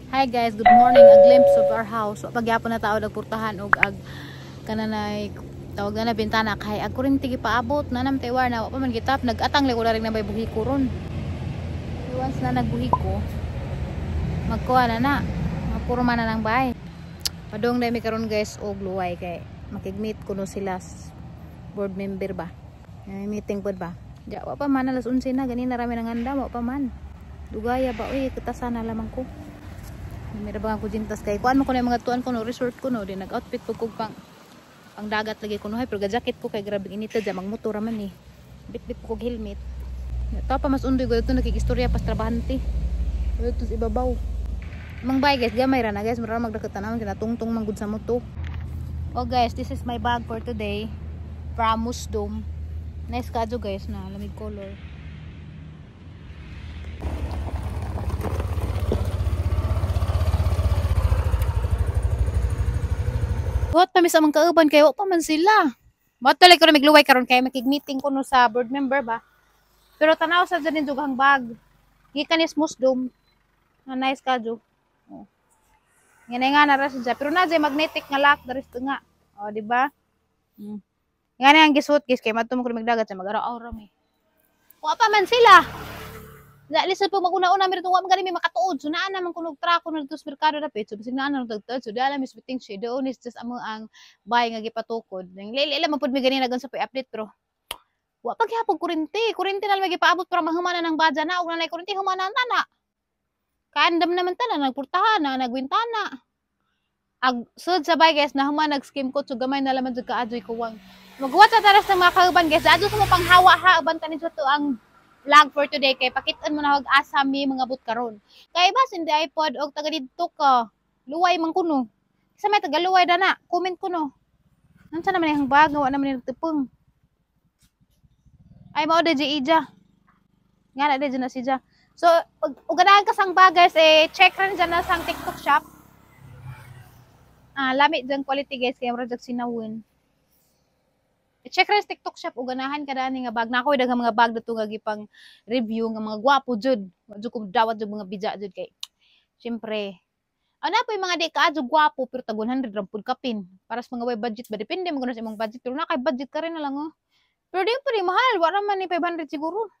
Hi guys, good morning. A glimpse of our house. Pagyapon na tao nagpurtahan og ag kananay tawag na bintana kay ag kurinti gipaabot na nam taywar na wa pa man gitap nagatang lego ring na may buhi ko ron. Once na nagbuhi ko magkuha na mapurma na ng bahay. Padong dai mi karon guys og luway kay makigmeet kuno sila board member ba. May meeting pod ba. Ja wa pa man alas 11 na ganina rami nang handa wa pa man. Dugaya ba oy katasan na lamang ko. Meron ba ako jintas kay kuan mo ko na mga tuan ko no resort ko no din nag-outfit ko kog pang dagat lagi ko no hay pero ga-jacket ko kay grabe init ja magmotor man ni. Bit-bit ko kog helmet. Ta pa mas undoy ko dito nakikistorya pas trabahante. Dito sa ibabaw. Mang bay guys, gamay ra na guys, mura magdakatan naman kinatungtong manggud sa moto. Oh guys, this is my bag for today. From Musdom. Nice kadyo guys na lamig color. What pa mis amang kauban kayo pa man sila. Matulay ko na migluway karon kay makig-meeting ko no sa board member ba. Pero tanaw sa dyan dugang bag. Gikan is Musdom. Na nice kadyo. Oh. Yan nga na ra siya. Pero na jay magnetic nga lock dari nga. Oh, di ba? Yan ang gisuot guys kay madto mo ko magdagat sa mag-araw ra mi. Wa pa man sila. Dali sa po maguna-una mi rito wa man gani mi makatuod. So naa naman kunog trako na dito sa merkado na pet. So bisig naa na tagtad. So dala mi sweeting siya doon is just amo ang bay nga gipatukod. Nang lili man pud mi gani nagon sa pa-update pero wa pa gyapon kuryente. Kuryente na lang gipaabot para mahumana ng badya na ug nanay kuryente humana tana. Kaandam naman tana nagpurtahan na nagwintana. Ag sud sa bay guys na humana nag-scheme ko so gamay na laman jud kaajoy kuwang. Magwat sa taras ng mga kauban guys. Adto sa mo panghawa ha uban tani to ang vlog for today kay pakit-an mo na asa mi mga but karon. Kay ba hindi iPod og taga didto ka. Luway man kuno. Sa may taga luway dana, comment kuno. Unsa naman ang bag wa naman ni tepeng. Ay mao de ija. Nga na de na siya. So ug ganahan ka sang bag guys check ran dyan na sang TikTok shop. Lami dyan quality guys kay mura jag sinawin. Check rin sa TikTok shop ug ganahan kada ni nga bag na ako daghang mga bag dato nga gipang review nga mga gwapo jud wadyo ko dawat jud mga bija jud kay syempre ana po yung mga di kaadyo gwapo pero tag 100 ra pud kapin para sa mga way budget ba depende mo sa imong budget pero na kay budget ka rin na lang oh pero di pa rin mahal wala man ni 500 siguro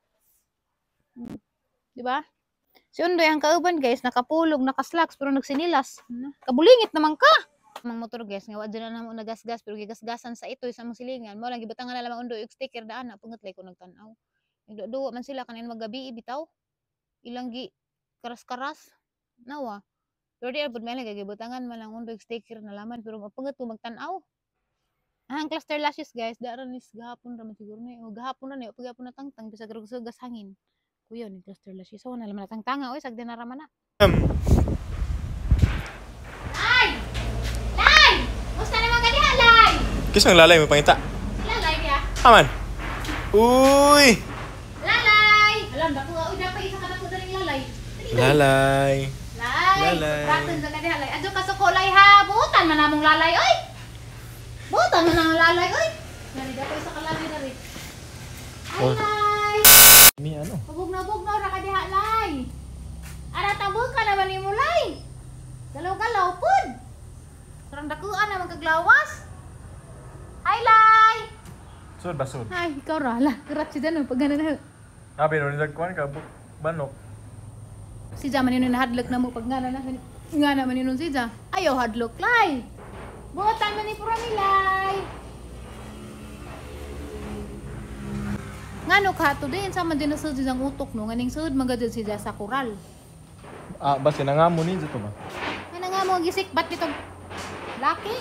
di ba si undoy ang kauban guys nakapulog nakaslacks pero nagsinilas kabulingit naman ka mang motor guys nga wa dyan na mo nagasgas pero gigasgasan sa ito sa mong silingan mo lang gibatangan na lamang undoy og sticker daan na pungat lay ko nagtan-aw nagduwa man sila kanin magabi bitaw ilang gi karas-karas nawa pero di abot man lang gibatangan man lang undoy sticker na laman pero mapungat ko magtan-aw ang cluster lashes guys daran is gahapon ra man siguro ni o gahapon na ni pagapon na tangtang bisag gas hangin kuyo ni cluster lashes so na laman tangtanga oy sagdi na ra man na Kisang lalay mo pangita? Lalay dia. Aman. Uy. Lalay. Alam dako uy dapat isa ka dako daling lalay. Lalay. Lalay. Praten sa kadi lalay. Adyo ka sa kulay ha. Buutan man namong lalay oy. Buutan man namong lalay oy. Dali dapat isa ka lalay dali. Ay lay. Ni ano? Bugnaw ra ka diha lay. Ara tabog ka naman ni mulay. Galaw-galaw pud. Sarang dakuan naman kaglawas. Hi, Lai! Sud ba sud? Ay, ikaw rala. Gerat si Jan, pag gano'n na. Abi, no, nilagkuhan ka, banok. Si Jan, maninong nahadlok na mo pag gano'n na. Nga na maninong si Jan. Ayaw hadlok, Lai! Buotan man ni Purami, Lai! Nga no, kato din, sama din na sud si Jan utok, no? Nganing sud, magadyan si Jan sa kural. Basta nangamo ni dito ba? Ano nga mo, gisik, ba't nitong laki?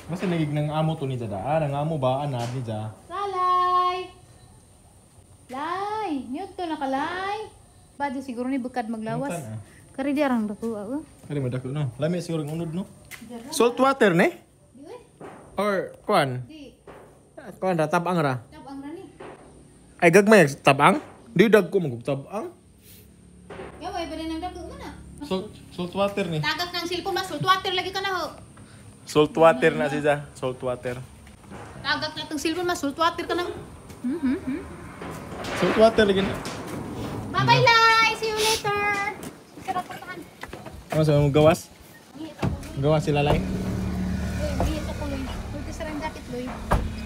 Basta nagig ng amo to ni Jada. Nangamo ba, anad ni Jada? Lalay! Lai! Niyot to na ka, Lai! Badya siguro ni bukad maglawas. Kari jarang dako ako. Kari mo dako, no? Lami siguro ng unod, no? Salt water, ne? Di we? Or, kuan? Di. Kuan ra, tabang ra. Tabang ra ni. Ay, gagmay, tabang? Di dag ko magtabang. Yaway, ba rin ang dako mo na? Salt water ni. Tagak ng cellphone mas, salt water lagi ka na ho. Salt water na siya. Salt water. Tagak na itong cellphone mas, salt water ka na. Salt water lagi na. Bye-bye, Lai! See you later! Sarap puntahan. Ano sa mong gawas? Ngit ako, Loy. Gawas sila lay. Ngit ako, Loy. Pwede sa rin jacket, Loy.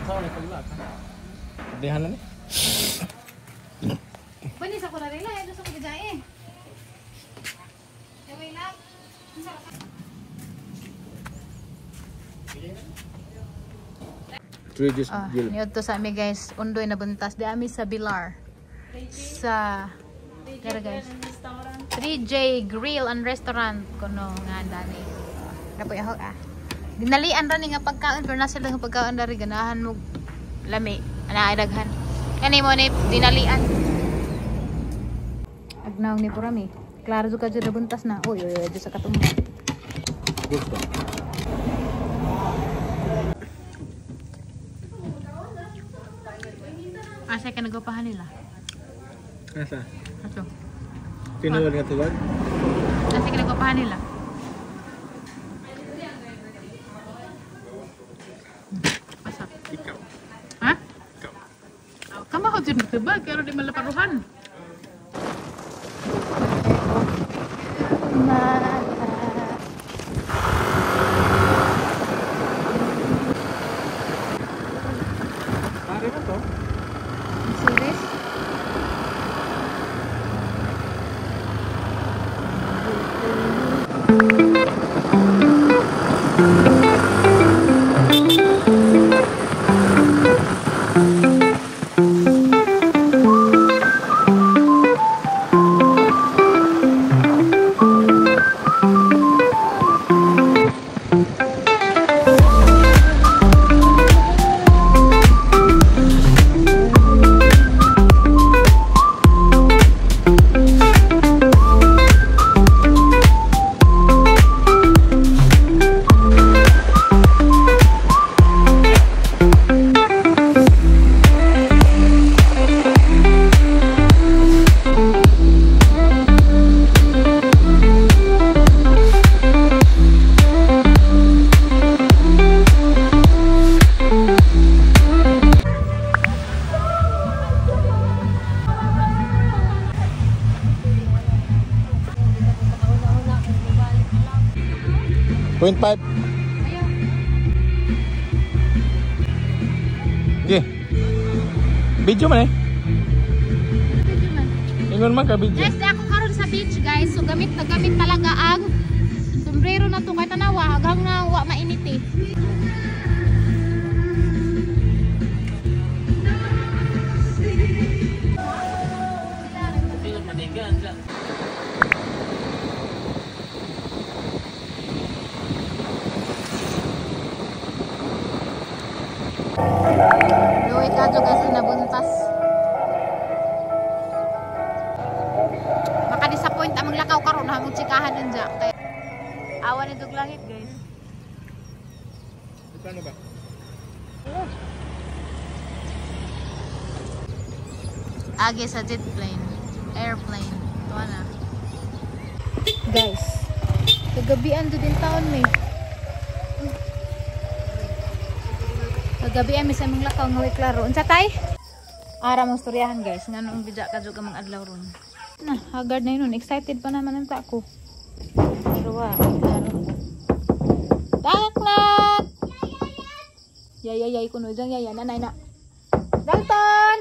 Saan na paglat? Dihan na ni. Pwede sa ko na rin lang. Ito sa kagaya eh. Kaway lang. Niyod to sa amin guys. Undoy na buntas. Di amin sa Bilar. Sa... Pero guys. 3J Grill and Restaurant. Kuno nga dani. Kapoy ako ah. Dinalian rin nga pagkaon. Pero nasa lang pagkaon dari. Ganahan mo lami. Anaadaghan. Kani mo ni dinalian. Agnaw ni Purami. Klaro ka dyan na buntas na. Uy, dyan sa katumba. Gusto. Asa ka nagapahan nila? Nasa? Ato. Pinuwal nga tuwag? Asa ka nagapahan nila? Asa? Ikaw. Ha? Ikaw. Kamu ko dyan magtubag, pero di malaparuhan. Pare na to? Serious? .5. Okay. Video man eh. Video man. Ingon man ka video. Guys, di ako karon sa beach guys. So gamit na gamit talaga ang sombrero na to kay tanawa hanggang na wa mainit eh. Luwi ka dyan guys, nabuntas. Maka-disappoint ang maglakaw karon hamong tsikahan din dyan. Kaya awan itong langit guys. Paano ba? Agi sa jet plane, airplane. Ito na. Guys, kagabian doon din taon may. Kagabi ay sa mga lakaw nga way klaro. Unsa tay? Ara mong storyahan guys, nganong bidya ka jud ka mag-adlaw ron. Na, haggard na yun. Excited pa naman ang tako. Pero wa, klaro. Daklat! Yay kuno dyan yaya nanay na. Dalton!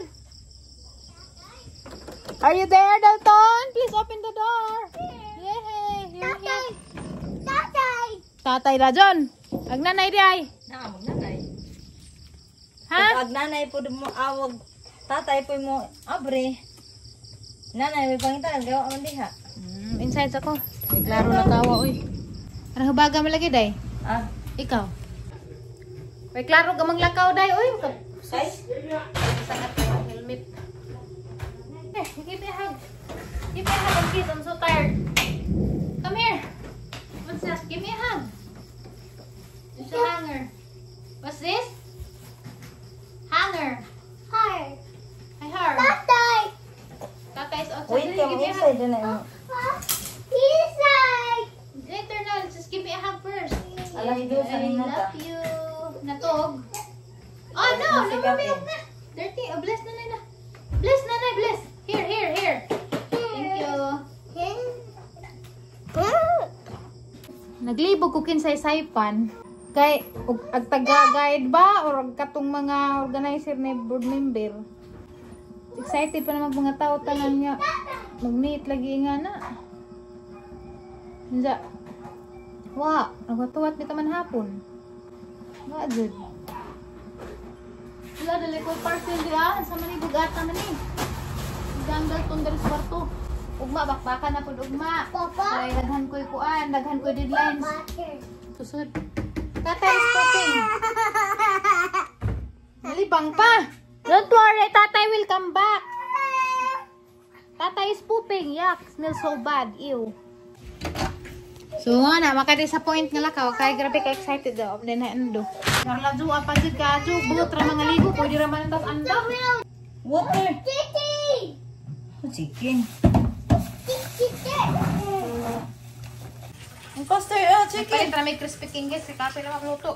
Are you there, Dalton? Please open the door. Yay! Tatay! Tatay! Tatay Rajon! Ang nanay di ay. Nanay. Ha? Pag nanay po mo awag, tatay po mo abre. Nanay may pangita nagawa man diha. Inside ako. May klaro na kawa oy. Parang hubaga malagi day. Ah, Ikaw. May klaro ka manglakaw day oy. ay. Sangat yung helmet. Give me a hug. Give me a hug, kid. I'm so tired. Come here. What's this? Give me a hug. It's a hanger. What's this? Hanger. Hi. Hi, her. Tatay. Tatay's outside. Wait ka mo Give me a inside hug. na mo. Inside. Later na. Just give me a hug first. Alas do sa I nata. love you. Natog. Oh no, no mamiyok na. Dirty. Oh, bless nanay na. Bless nanay, bless. Here. Thank you. Naglibog ko kinsay-saypan. Kay, ag taga-guide ba? O ag katong mga organizer ni board member. Excited pa naman mga tao tanan nga. Mag-meet lagi nga na. Hindi. Wa, nagwatuwat nito man hapon. Wa, good. Wala, dali ko parcel diya. Sa manibog ata man eh. Ganggal tong dari sa kwarto. Ugma, bakbakan na po ugma. Papa? Kaya daghan ko'y kuan, daghan ko'y deadlines. Susod. Tatay is pooping. Malibang pa. Don't worry, tatay will come back. Tatay is pooping. Yuck, smells so bad. Ew. So, na, maka-disappoint nga lakaw. Kaya grabe ka excited daw. Then, ano do. Karladyo, apagid ka. Adyo, buot ra mga ligo. Pwede raman ang tas anda. Water. Chicken. Ang coaster, chicken. Nagpalit ra may crispy king guys. Kape na magluto.